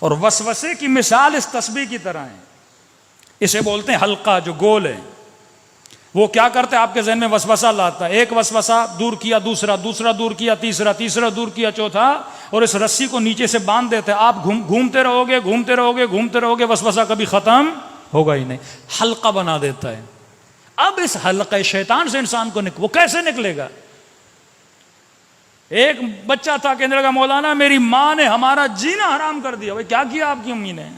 اور وسوسے کی مثال اس تسبیح کی طرح ہے. اسے بولتے ہیں حلقہ جو گول ہے. وہ کیا کرتے ہیں؟ آپ کے ذہن میں وسوسہ لاتا ہے، ایک وسوسہ دور کیا، دوسرا دور کیا، تیسرا دور کیا، چوتھا، اور اس رسی کو نیچے سے باندھ دیتے ہیں. آپ گھومتے رہو گے، وسوسہ کبھی ختم ہوگا ہی نہیں. حلقہ بنا دیتا ہے. اب اس حلقہ شیطان سے انسان کو وہ کیسے نکلے گا؟ ایک بچہ تھا کہنے لگا مولانا میری ماں نے ہمارا جینا حرام کر دیا. بھائی کیا کیا آپ کی امی نے؟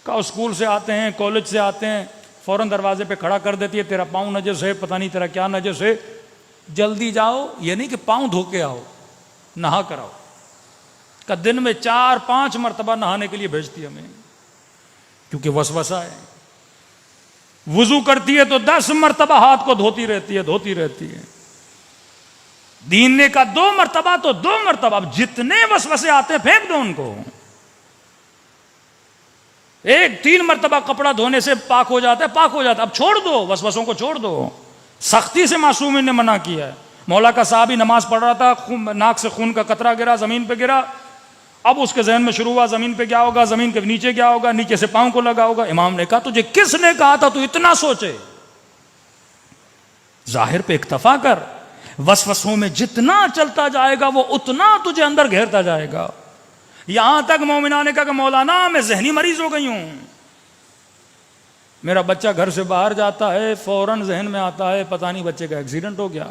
کہا اسکول سے آتے ہیں، کالج سے آتے ہیں، فوراً دروازے پہ کھڑا کر دیتی ہے، تیرا پاؤں نجس ہے، پتہ نہیں تیرا کیا نجس ہے، جلدی جاؤ. یہ نہیں کہ پاؤں دھو کے آؤ، نہا کر آؤ. کہ دن میں 4-5 مرتبہ نہانے کے لیے بھیجتی ہمیں، کیونکہ وسوسہ ہے. وضو کرتی ہے تو 10 مرتبہ ہاتھ کو دھوتی رہتی ہے. دین نے کا 2 مرتبہ تو 2 مرتبہ. اب جتنے وسوسے آتے ہیں پھینک دو ان کو. 3 مرتبہ کپڑا دھونے سے پاک ہو جاتا ہے. اب چھوڑ دو وسوسوں کو، چھوڑ دو. سختی سے معصومین نے منع کیا ہے. مولا کا صحابی نماز پڑھ رہا تھا، ناک سے خون کا قطرہ گرا، زمین پہ گرا. اب اس کے ذہن میں شروع ہوا زمین پہ کیا ہوگا، زمین کے نیچے کیا ہوگا، نیچے سے پاؤں کو لگا ہوگا. امام نے کہا تجھے کس نے کہا تھا تو اتنا سوچے؟ ظاہر پہ اکتفا کر. وسوسوں میں جتنا چلتا جائے گا وہ اتنا تجھے اندر گھیرتا جائے گا. یہاں تک مومنہ نے کہا کہ مولانا میں ذہنی مریض ہو گئی ہوں. میرا بچہ گھر سے باہر جاتا ہے، فوراً ذہن میں آتا ہے پتہ نہیں بچے کا ایکسیڈنٹ ہو گیا،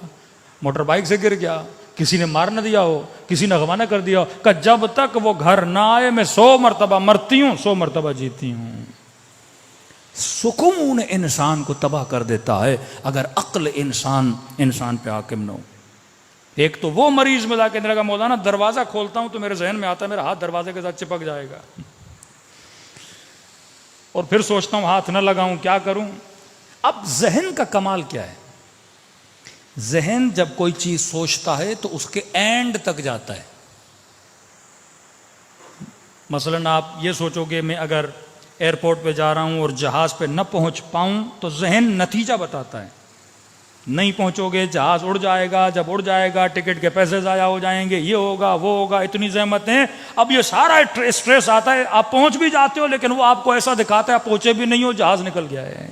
موٹر بائک سے گر گیا، کسی نے مار نہ دیا ہو، کسی نے اغوا نہ کر دیا ہو. کہ جب تک وہ گھر نہ آئے میں 100 مرتبہ مرتی ہوں، 100 مرتبہ جیتی ہوں. سکون انسان کو تباہ کر دیتا ہے اگر عقل انسان پہ حاکم نہ ہو. ایک تو وہ مریض ملا کے لگا مولانا دروازہ کھولتا ہوں تو میرے ذہن میں آتا ہے میرا ہاتھ دروازے کے ساتھ چپک جائے گا، اور پھر سوچتا ہوں ہاتھ نہ لگاؤں، کیا کروں. اب ذہن کا کمال کیا ہے؟ ذہن جب کوئی چیز سوچتا ہے تو اس کے اینڈ تک جاتا ہے. مثلا آپ یہ سوچو گے میں اگر ایئرپورٹ پہ جا رہا ہوں اور جہاز پہ نہ پہنچ پاؤں تو ذہن نتیجہ بتاتا ہے. نہیں پہنچو گے جہاز اڑ جائے گا، جب اڑ جائے گا ٹکٹ کے پیسے ضائع ہو جائیں گے، یہ ہوگا وہ ہوگا، اتنی زحمتیں. اب یہ سارا اسٹریس آتا ہے. آپ پہنچ بھی جاتے ہو لیکن وہ آپ کو ایسا دکھاتا ہے آپ پہنچے بھی نہیں ہو، جہاز نکل گیا ہے.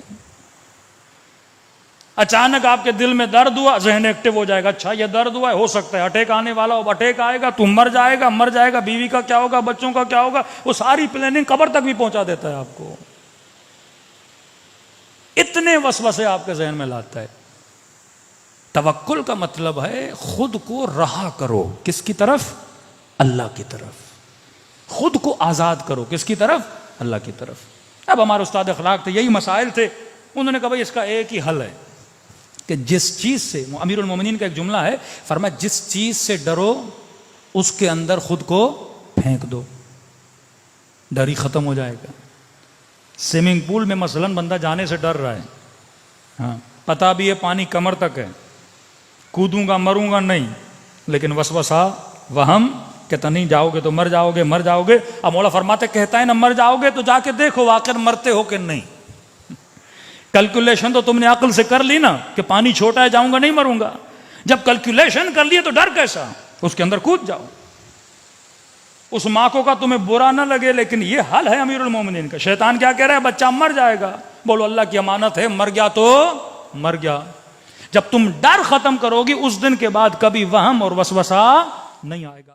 اچانک آپ کے دل میں درد ہوا، ذہن ایکٹیو ہو جائے گا، اچھا یہ درد ہوا ہے، ہو سکتا ہے اٹیک آنے والا ہو، اٹیک آئے گا، تم مر جائے گا، بیوی کا کیا ہوگا، بچوں کا کیا ہوگا. وہ ساری پلاننگ قبر تک بھی پہنچا دیتا ہے آپ کو. اتنے وسوسے آپ کے ذہن میں لاتا ہے. توکل کا مطلب ہے خود کو رہا کرو. کس کی طرف؟ اللہ کی طرف. خود کو آزاد کرو. کس کی طرف؟ اللہ کی طرف. اب ہمارے استاد اخلاق تھے، یہی مسائل تھے. انہوں نے کہا بھائی اس کا ایک ہی حل ہے کہ جس چیز سے، امیر المومنین کا ایک جملہ ہے، فرمایا جس چیز سے ڈرو اس کے اندر خود کو پھینک دو، ڈر ہی ختم ہو جائے گا. سوئمنگ پول میں مثلا بندہ جانے سے ڈر رہا ہے، ہاں پتا بھی ہے پانی کمر تک ہے، کودوں گا مروں گا نہیں، لیکن وسوسہ وہم کہتا نہیں جاؤ گے تو مر جاؤ گے. اب مولا فرماتے کہتا ہے نا مر جاؤ گے تو جا کے دیکھو واقعی مرتے ہو کہ نہیں. کیلکولیشن تو تم نے عقل سے کر لی نا کہ پانی چھوٹا ہے جاؤں گا نہیں مروں گا. جب کیلکولیشن کر لیے تو ڈر کیسا؟ اس کے اندر کود جاؤ. اس ماں کو کا تمہیں برا نہ لگے لیکن یہ حل ہے امیر المومنین کا. شیطان کیا کہہ رہا ہے؟ بچہ مر جائے گا. بولو اللہ کی امانت ہے، مر گیا تو مر گیا. جب تم ڈر ختم کرو گی اس دن کے بعد کبھی وہم اور وسوسہ نہیں آئے گا.